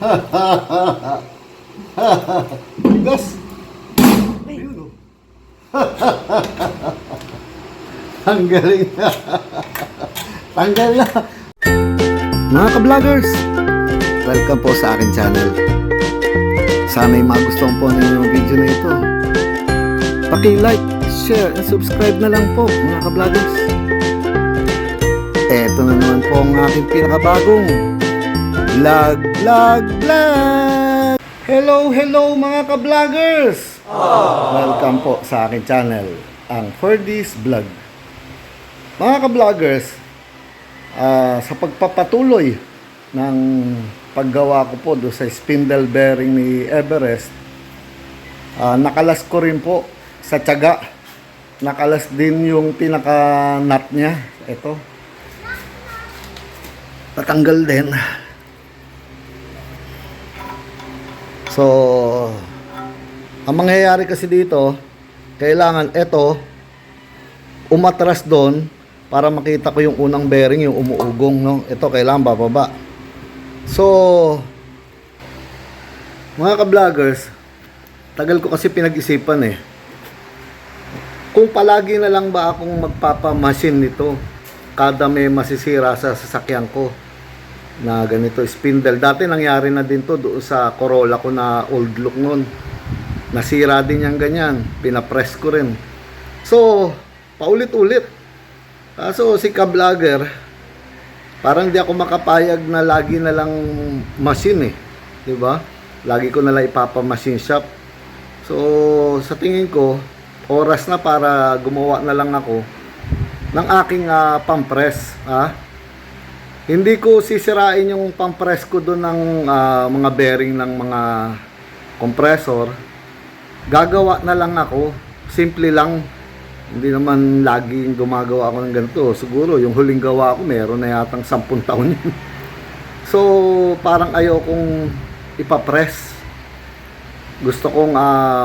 Gas. Ayun o. Ang galing. Tanggal na. Mga ka-vloggers, welcome po sa akin channel. Sana'y magustuhan po ninyo yung video na ito. Paki-like, share, and subscribe na lang po mga ka-vloggers. Eto na naman po ang aking pinakabagong vlog. Hello mga ka-vloggers! Welcome po sa aking channel, ang Ferdy's Vlog. Mga ka-vloggers, sa pagpapatuloy ng paggawa ko po do sa spindle bearing ni Everest, nakalas ko rin po sa tiyaga. Nakalas din yung pinaka-nut niya. Ito. Natanggal din. So, ang mangyayari kasi dito, kailangan ito umatras doon para makita ko yung unang bearing, yung umuugong, no? Ito kailangan bababa. So, mga ka-vloggers, tagal ko kasi pinag-isipan eh. Kung palagi na lang ba akong magpapamasin nito kada may masisira sa sasakyan ko na ganito spindle. Dati nangyari na din to doon sa Corolla ko na old look noon. Nasira din yung ganyan. Pinapress ko rin. So, paulit-ulit. Kaso si ka-vlogger, parang di ako makapayag na lagi na lang machine eh. Diba? Lagi ko na lang ipapamachine shop. So, sa tingin ko, oras na para gumawa na lang ako ng aking pampress. Hindi ko sisirain yung pampress ko doon ng mga bearing ng mga compressor. Gagawa na lang ako. Simple lang. Hindi naman laging gumagawa ako ng ganito. Siguro yung huling gawa ko meron na yatang 10 taon yun. So parang ayaw kong ipapress. Gusto kong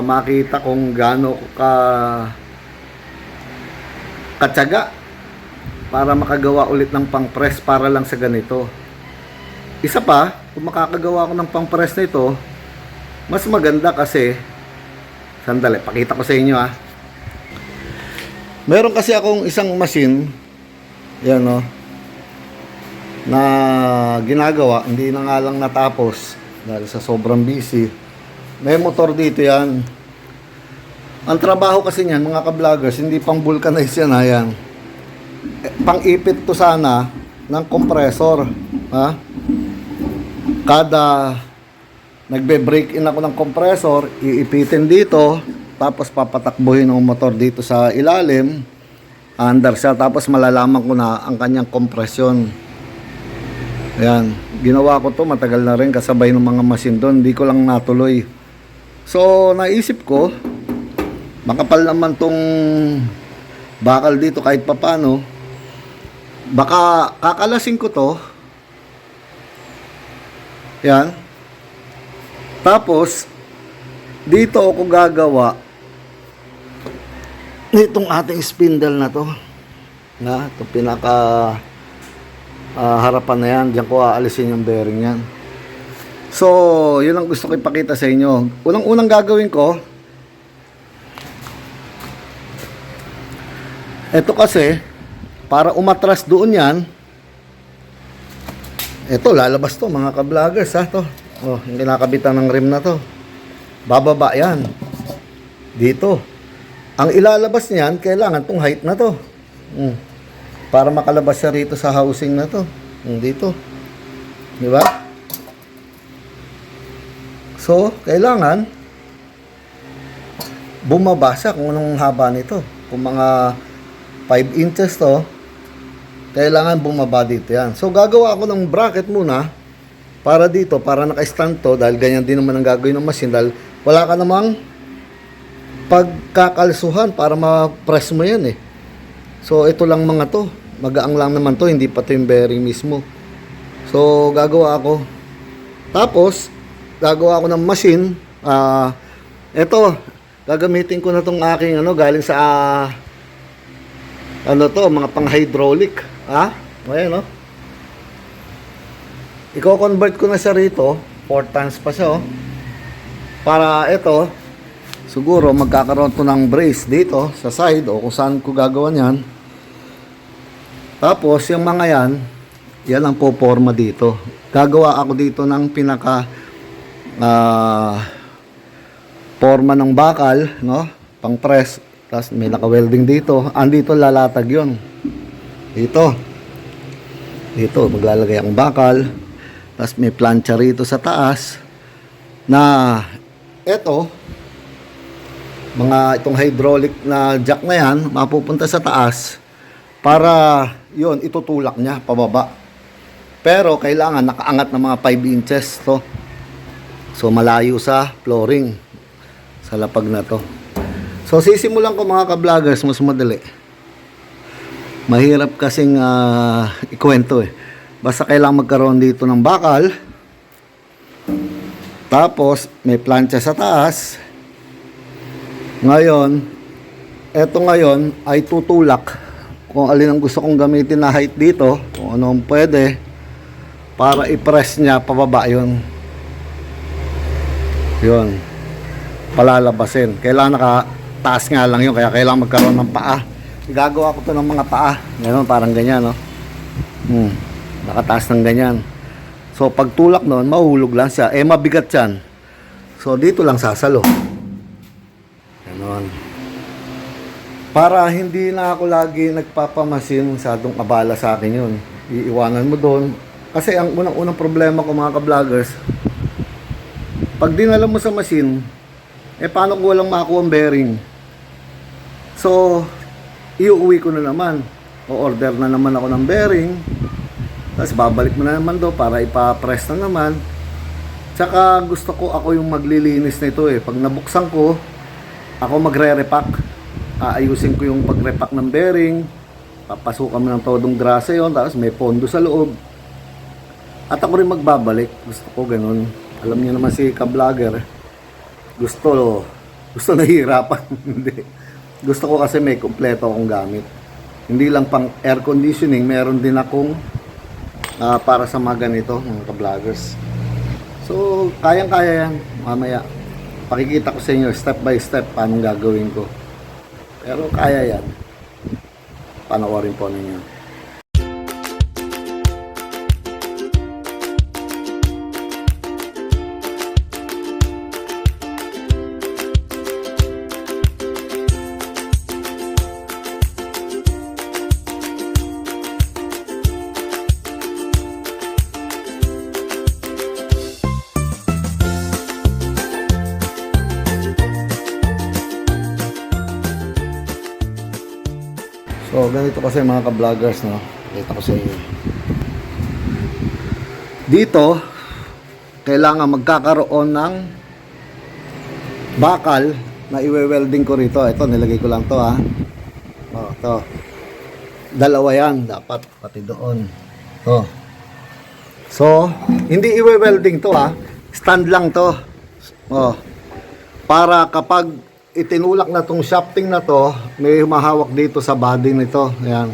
makita kung gaano katyaga para makagawa ulit ng pang-press para lang sa ganito. Isa pa, kung makakagawa ako ng pang-press na ito, mas maganda kasi, sandali, pakita ko sa inyo Meron kasi akong isang machine, yan na ginagawa, hindi na nga lang natapos dahil sa sobrang busy. May motor dito yan. Ang trabaho kasi niyan, mga ka-vloggers, hindi pang vulcanize yan, yan. Pang-ipit to sana ng compressor. Kada nagbe-break in ako ng compressor, iipitin dito, tapos papatakbuhin ng motor dito sa ilalim, under siya, tapos malalaman ko na ang kanyang kompresyon. Ayan, ginawa ko to matagal na rin kasabay ng mga machine doon, hindi ko lang natuloy. So naisip ko, makapal naman tong bakal dito kahit papano, baka kakalasin ko to. Yan. Tapos dito ako gagawa nitong ating spindle na to. Ito pinaka harapan na yan. Diyan ko aalisin yung bearing yan. So yun ang gusto ko ipakita sa inyo. Unang gagawin ko, ito kasi para umatras doon yan, ito lalabas to mga ka-vloggers to. Yung kinakabitan ng rim na to, bababa yan dito. Ang ilalabas niyan, kailangan tong height na to, para makalabas siya rito sa housing na to, dito, di ba? So kailangan bumaba siya kung anong haba nito. Kung mga 5 inches to, kailangan bumaba dito yan. So gagawa ako ng bracket muna para dito, para naka-stand to, dahil ganyan din naman ang gagawin ng machine, dahil wala ka namang pagkakalsuhan para ma-press mo yan So ito lang mga to, magaang lang naman to, hindi pa to yung bearing mismo. So gagawa ako, tapos gagawa ako ng machine. Ito gagamitin ko na tong aking galing sa mga pang hydraulic. Ayan Iko-convert ko na siya rito 4 tons pa siya, oh. Para ito, siguro magkakaroon to ng brace dito sa side o kung saan ko gagawa yan. Tapos yung mga yan ang poporma dito. Gagawa ako dito ng pinaka forma ng bakal, no? Pang press. Tapos may naka-welding dito. Andito lalatag yun. Dito maglalagay ang bakal. Tapos may plancha rito sa taas na eto, itong hydraulic na jack na yan, mapupunta sa taas para yon itutulak niya pababa. Pero kailangan nakaangat ng mga 5 inches to. So malayo sa flooring, sa lapag na to. So sisimulan ko mga ka-vloggers, mas madali. Mahirap kasing ikwento eh. Basta kailangan magkaroon dito ng bakal. Tapos, may plancha sa taas. Ngayon, eto ngayon ay tutulak kung alin ang gusto kong gamitin na height dito, kung ano ang pwede, para i-press niya pababa yun. Yun. Palalabasin. Kailangan nakataas nga lang yun, kaya kailangan magkaroon ng paa. Gagawa ko to ng mga paa. Ngayon, parang ganyan, no? Nakataas ng ganyan. So, pag tulak nun, mahuhulog lang siya. Mabigat yan. So, dito lang sasalo. Ganon. Para hindi na ako lagi nagpapamasin, masyadong abala sa akin yun. Iiwanan mo doon. Kasi ang unang problema ko mga ka-vloggers, pag dinala mo sa machine, paano ko walang makuha ang bearing? So, iuwi ko na naman. O-order na naman ako ng bearing. Tapos babalik mo na naman do para ipa-press na naman. Tsaka gusto ko ako yung maglilinis nito eh. Pag nabuksan ko, ako magre-repack. Aayusin ko yung pag-repack ng bearing. Papasukan mo ng todong grasa yon, tapos may pondo sa loob. At ako rin magbabalik. Gusto ko ganun. Alam niyo naman si ka-vlogger. Gusto nahihirapan. Hindi. Gusto ko kasi may kumpleto akong gamit. Hindi lang pang air conditioning, meron din akong para sa mga ganito, mga ka-vloggers. So, kayang-kaya yan. Mamaya, pakikita ko sa inyo step by step paano gagawin ko. Pero kaya yan. Panoorin po ninyo. So, ganito kasi mga ka-vloggers, no? Kita ko sa inyo. Dito, kailangan magkakaroon ng bakal na iwe-welding ko rito. Ito, nilagay ko lang to, ha. O, ito. Dalawa yan, dapat, pati doon. Ito. So, hindi iwe-welding to, ha. Stand lang to. O, para kapag itinulak na tong shafting na to, may humahawak dito sa body nito. Ayan.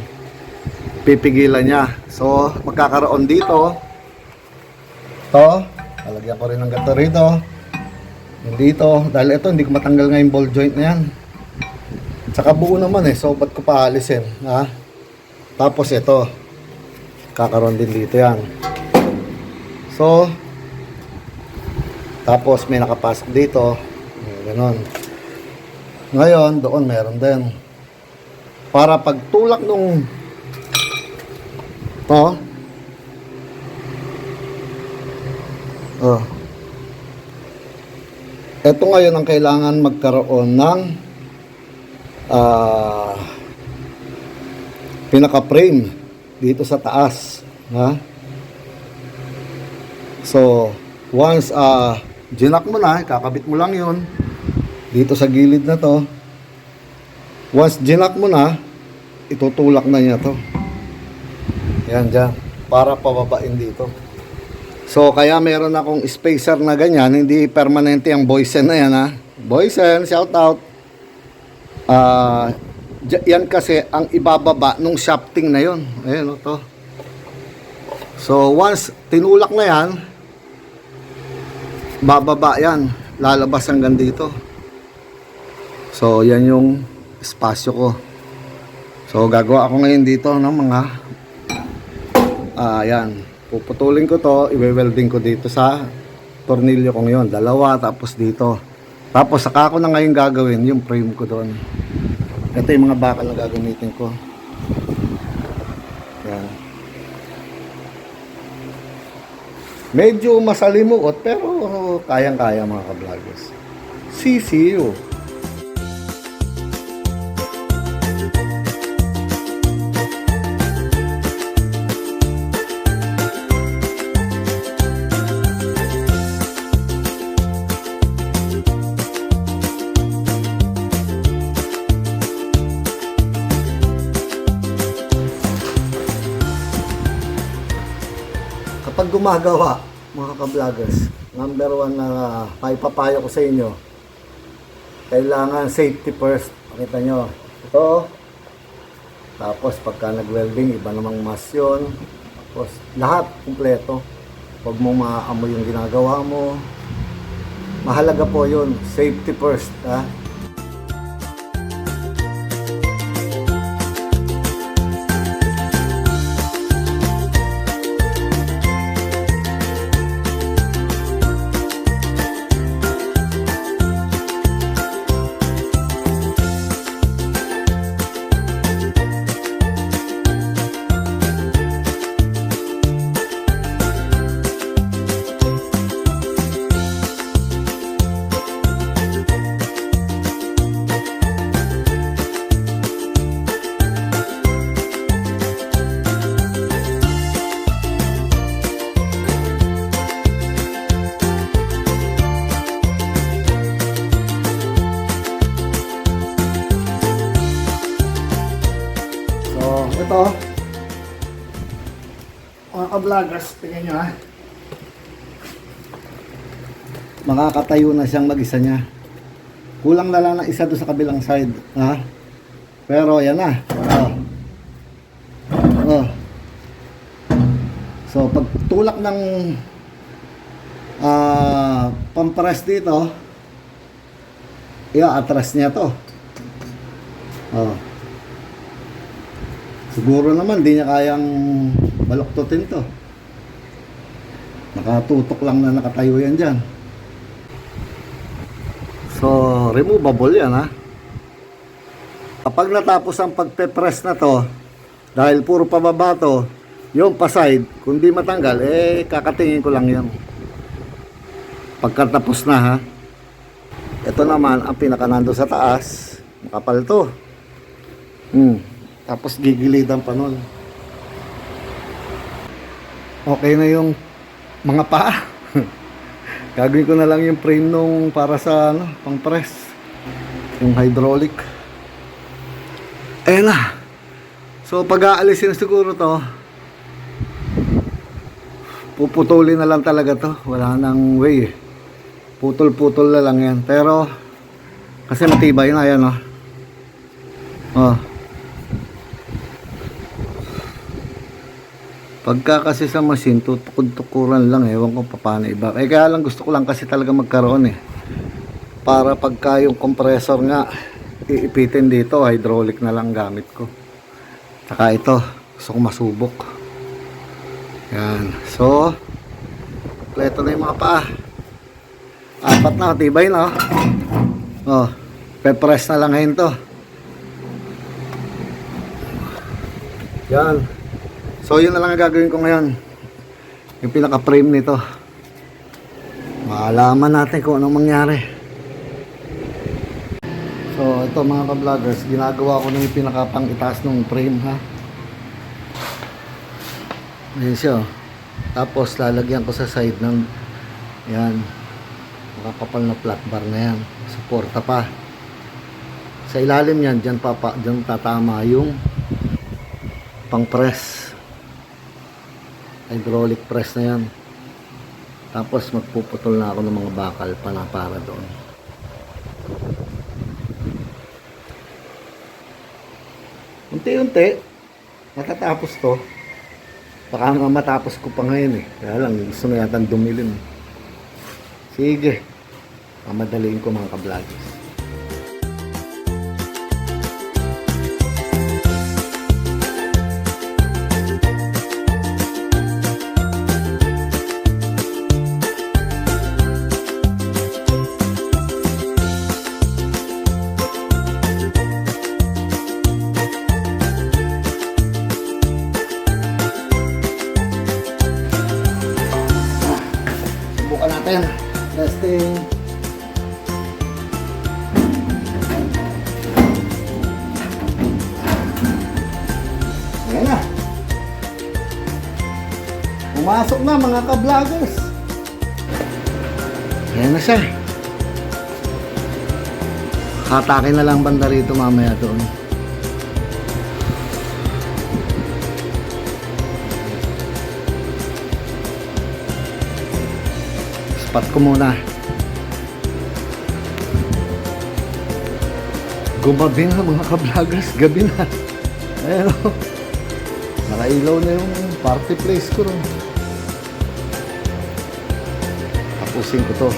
Pipigilan niya. So, magkakaroon dito. To. Lalagyan ko rin ng gato rito. Dito. Dahil ito, hindi ko matanggal nga yung ball joint na yan. Tsaka buo naman eh. So, ba't ko paalisin? Ha? Tapos ito. Kakaroon din dito yan. So, tapos may nakapasok dito. Ganon. Ngayon, doon meron din. Para pagtulak nung to, ito ngayon ang kailangan magkaroon ng pinaka-frame dito sa taas. Ha? So, once ginak mo na, kakabit mo lang yun dito sa gilid na to. Once ginak mo na, itutulak na niya to. Yan dyan. Para pababain dito. So, kaya meron akong spacer na ganyan. Hindi permanente ang Boysen na yan, ha. Boysen, shout out. Yan kasi ang ibababa nung shafting na yon. Ayan o to. So, once tinulak na yan, bababa yan, lalabas hanggang dito. So yan yung espasyo ko. So gagawa ako ngayon dito ng mga yan, puputulin ko to, i-welding ko dito sa tornilyo ko ngayon, dalawa, tapos dito, tapos saka ko na ngayon gagawin yung frame ko doon. Ito yung mga bakal na gagamitin ko. Yan. Medyo masalimuot pero kayang-kaya mga ka-vloggers. CCU. Kapag gumagawa, mga ka-vloggers, number one na maipapayo ko sa inyo, kailangan safety first. Pakita nyo, ito. Tapos pagka nag-welding, iba namang mas yun. Tapos lahat, kumpleto. Huwag mong maamoy yung ginagawa mo. Mahalaga po yun, safety first. Ha? Ito, mga ka-vloggers, tingnan nyo ha. Makakatayo na siyang mag-isa niya. Kulang na lang ng isa doon sa kabilang side. Ha? Pero yan na. So, pag tulak ng pampares dito, atras niya to. Siguro naman di niya kayang baluktutin to. Nakatutok lang na nakatayo yan dyan. So removable yan ha. Kapag natapos ang pagpe-press na to, dahil puro pababa to, yung pa-side, kung di matanggal, kakatingin ko lang yan pagkatapos na ha. Ito naman ang pinakanando sa taas, makapal to. Tapos gigilidan pa nun. Okay na yung mga paa. Gagawin ko na lang yung frame nung para sa pang press. Yung hydraulic. Ayan na. So pag aalisin siguro to, puputulin na lang talaga to. Wala nang way. Putol-putol na lang yan. Pero kasi matibay na yan Pagka kasi sa machine, tutukod-tukuran lang, ewan ko paano iba. Kaya lang gusto ko lang kasi talaga magkaroon para pagka yung compressor nga, iipitin dito, hydraulic na lang gamit ko. Saka ito, gusto ko masubok. Yan. So, kompleto na yung mga paa. Apat na, tibay na. Pe-press na lang ngayon to. Yan. So yun na lang ang gagawin ko ngayon. Yung pinaka-frame nito. Malaman natin kung anong mangyari. So ito mga ka-vloggers, ginagawa ko na yung pinaka-pang itaas ng frame ha. Ayan siya. Tapos lalagyan ko sa side ng yan. Makakapal na flat bar na yan. Suporta pa. Sa ilalim yan, dyan tatama yung pang press. Hydraulic press na yan. Tapos magpuputol na ako ng mga bakal para doon. Unti-unti matatapos to. Baka nga matapos ko pa ngayon Kaya lang gusto na yata dumilim. Sige. Mamadaliin ko mga ka-vloggers. Subukan natin. Testing. Ayan na. Pumasok na mga ka-vloggers. Ayan na siya. Hatake na lang banda rito mamaya doon. Spot ko muna. Gumabi na mga ka-vloggers. Gabi na. Ayan o. Nakailaw na yung party place ko ron. Tapusin ko to.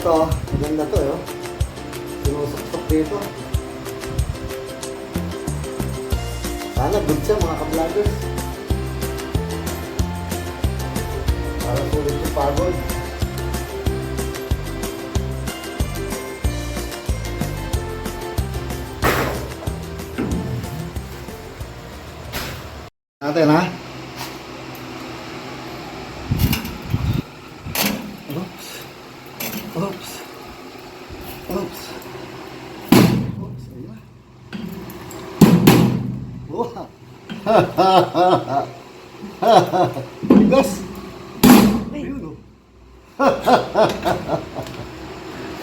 Ito, maganda to eh. Sinusok-sok dito. Sana good siya mga ka-vloggers. Para sulit yung pagod. Natin ha. Oops. Oops. Oops. Ayun. Wow. Bigas. Ayun o.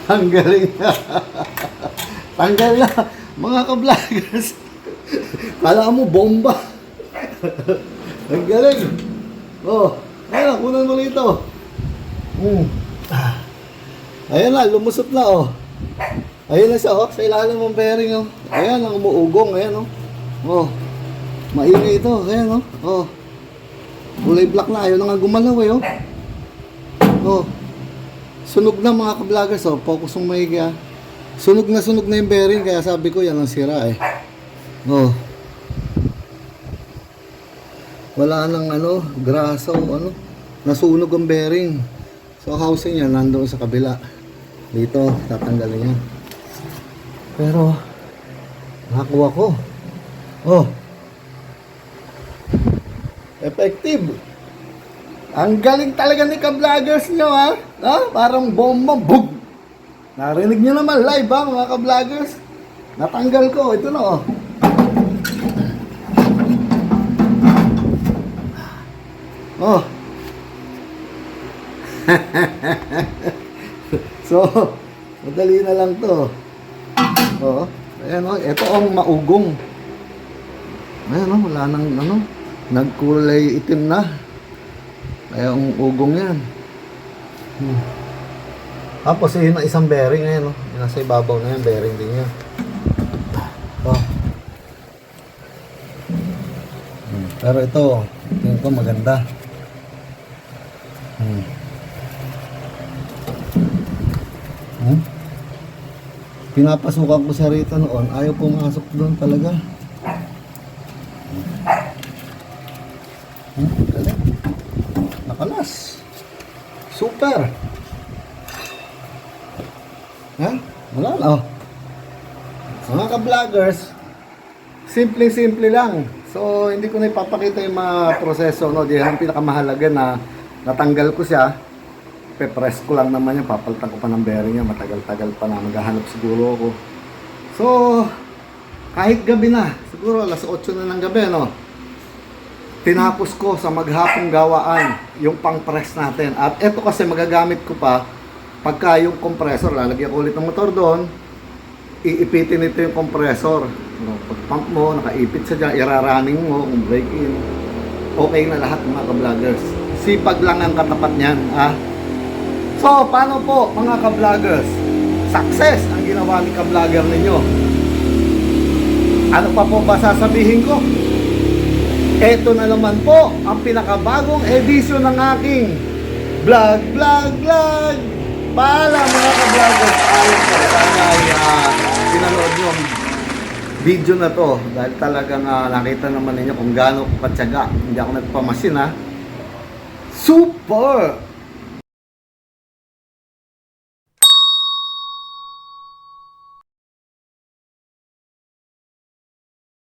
Ang galing na. Tanggal na. Mga ka-vloggers. Kala mo bomba. Ang galing. Oh. Ayun, kunan mo rito. Ayan na, lumusot na oh. Ayun na siya oh, sa ilalim ng bearing oh. Ayan, ang umuugong, ayan oh. Oh, maingay ito, ayan oh. Oh, kulay black na, ayaw na nga gumalaw eh oh. Oh, sunog na mga ka-vloggers oh, focus yung maigi ah. Sunog na yung bearing, kaya sabi ko yan ang sira eh. Oh, wala nang ano, grasa o ano, nasunog ang bearing. So housing niya nandoon sa kabila. Dito, tatanggalin niya. Pero, nakakuha ko. Oh. Effective. Ang galing talaga ni ka-vloggers nyo, ha? Ha? Parang bomba, bug! Narinig nyo naman live, ha, mga ka-vloggers? Natanggal ko. Ito na, oh. Oh. So, madali na lang to. Oh, ayan oh, ito ang maugong. Ayan oh, wala nang ano, nagkulay itim na. Kaya ang ugong yan. Tapos yun ang isang bearing ayan oh, yung nasa ibabaw na yan, bearing din yan. Oh. Pero ito, tingin ko maganda. Pinapasukan ko siya rito noon, ayaw pumasok doon talaga. Galing. Nakalas. Super. Ha? Wala na oh. Mga ka-vloggers, simple-simple lang. So, hindi ko na ipapakita yung mga proseso, no? Diyan ang pinakamahalaga na natanggal ko siya. Pe-press ko lang naman yan, papalitan ko pa ng bearing yan, matagal-tagal pa na, maghahanap siguro ako. So, kahit gabi na, siguro alas 8 na ng gabi, no? tinapos ko sa maghapong gawaan yung pang-press natin. At eto kasi magagamit ko pa pagka yung compressor, lalagyan ko ulit ng motor doon, iipitin ito yung compressor. Pag pump mo, nakaipit sa dyan, iraraning mo, kung break in, okay na lahat mga ka-vloggers. Sipag lang ang katapat niyan. So, paano po mga ka-vloggers? Success ang ginawa ni ka-vlogger ninyo. Ano pa po ba sasabihin ko? Ito na naman po ang pinakabagong edisyon ng aking vlog. Paalam mga ka-vloggers. Paalam po. Sana ay pinanood nyo ang video na to. Dahil talagang nakita naman ninyo kung gaano ko katsaga. Hindi ako nagpamasin Super!